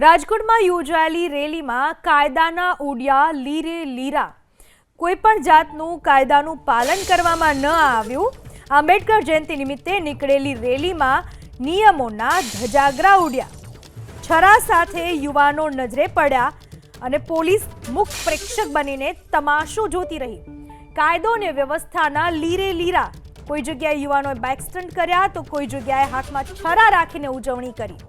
રાજકોટમાં યોજાયેલી રેલીમાં કાયદાના ઉડ્યા લીરે લીરા. કોઈપણ જાતનું કાયદાનું પાલન કરવામાં ન આવ્યું. આંબેડકર જયંતિ નિમિત્તે નીકળેલી રેલીમાં નિયમોના ધજાગરા ઉડ્યા. છરા સાથે યુવાનો નજરે પડ્યા અને પોલીસ મુખ પ્રેક્ષક બનીને તમાશો જોતી રહી. કાયદો અને વ્યવસ્થાના લીરે લીરા. કોઈ જગ્યાએ યુવાનોએ બાઇક સ્ટન્ટ કર્યા તો કોઈ જગ્યાએ હાથમાં છરા રાખીને ઉજવણી કરી.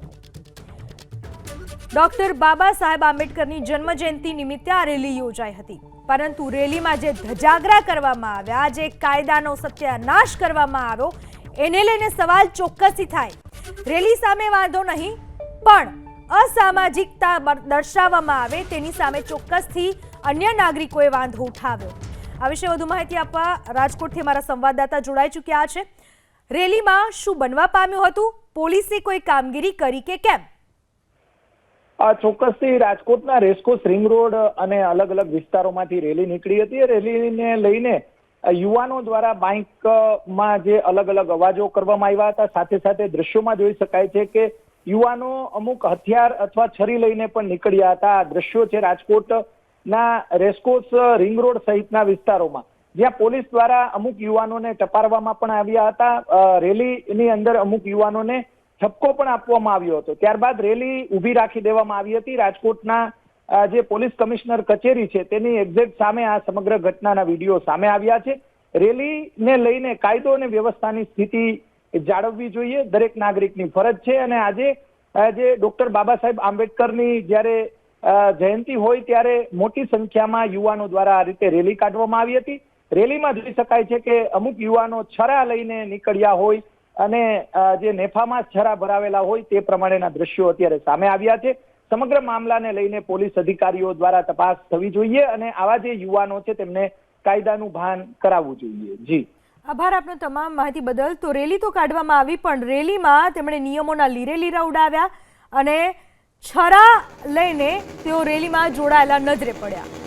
ડોક્ટર બાબા સાહેબ આંબેડકરની જન્મજયંતિ નિમિત્તે આ રેલી યોજાઈ હતી, પરંતુ રેલીમાં જે ધજાગરા કરવામાં આવ્યા, જે કાયદાનો સત્યાનાશ કરવામાં આવ્યો, એને લઈને સવાલ ચોક્કસથી થાય. રેલી સામે વાંધો નહીં, પણ અસામાજિકતા દર્શાવવામાં આવે તેની સામે ચોક્કસથી અન્ય નાગરિકોએ વાંધો ઉઠાવ્યો. આ વિશે વધુ માહિતી આપવા રાજકોટથી અમારા સંવાદદાતા જોડાઈ ચૂક્યા છે. રેલીમાં શું બનવા પામ્યું હતું? પોલીસે કોઈ કામગીરી કરી કે કેમ? ચોક્કસથી રાજકોટના રેસકોર્સ રિંગ રોડ અને અલગ અલગ વિસ્તારોમાંથી રેલી નીકળી હતી. રેલીને લઈને યુવાનો દ્વારા બાઇકમાં જે અલગ અલગ અવાજો કરવામાં આવ્યા હતા. સાથે સાથે દ્રશ્યોમાં જોઈ શકાય છે કે યુવાનો અમુક હથિયાર અથવા છરી લઈને પણ નીકળ્યા હતા. આ દ્રશ્યો છે રાજકોટના રેસકોર્સ રિંગ રોડ સહિતના વિસ્તારોમાં, જ્યાં પોલીસ દ્વારા અમુક યુવાનોને ટપારવામાં પણ આવ્યા હતા. રેલીની અંદર અમુક યુવાનોને ઠપકો પણ આપવામાં આવ્યો હતો. ત્યારબાદ રેલી ઊભી રાખી દેવામાં આવી હતી. રાજકોટના જે પોલીસ કમિશનર કચેરી છે તેની એક્ઝેક્ટ સામે આ સમગ્ર ઘટનાના વિડીયો સામે આવ્યા છે. રેલીને લઈને કાયદો અને વ્યવસ્થાની સ્થિતિ જાળવવી જોઈએ, દરેક નાગરિકની ફરજ છે. અને આજે જે ડોક્ટર બાબા સાહેબ આંબેડકરની જ્યારે જયંતિ હોય ત્યારે મોટી સંખ્યામાં યુવાનો દ્વારા આ રીતે રેલી કાઢવામાં આવી હતી. રેલીમાં જોઈ શકાય છે કે અમુક યુવાનો છરા લઈને નીકળ્યા હોય અને જે નેફામાં છરા ભરાવેલા હોય તે પ્રમાણેના દ્રશ્યો અત્યારે સામે આવ્યા છે. સમગ્ર મામલાને લઈને પોલીસ અધિકારીઓ દ્વારા તપાસ થવી જોઈએ અને આવા જે યુવાનો છે તેમને કાયદાનું ભાન કરાવવું જોઈએ. જી, આભાર આપનો તમામ માહિતી બદલ. તો રેલી તો કાઢવામાં આવી, પણ રેલીમાં તેમણે નિયમોના લીરે લીરા ઉડાવ્યા અને છરા લઈને તેઓ રેલીમાં જોડાયેલા નજરે પડ્યા.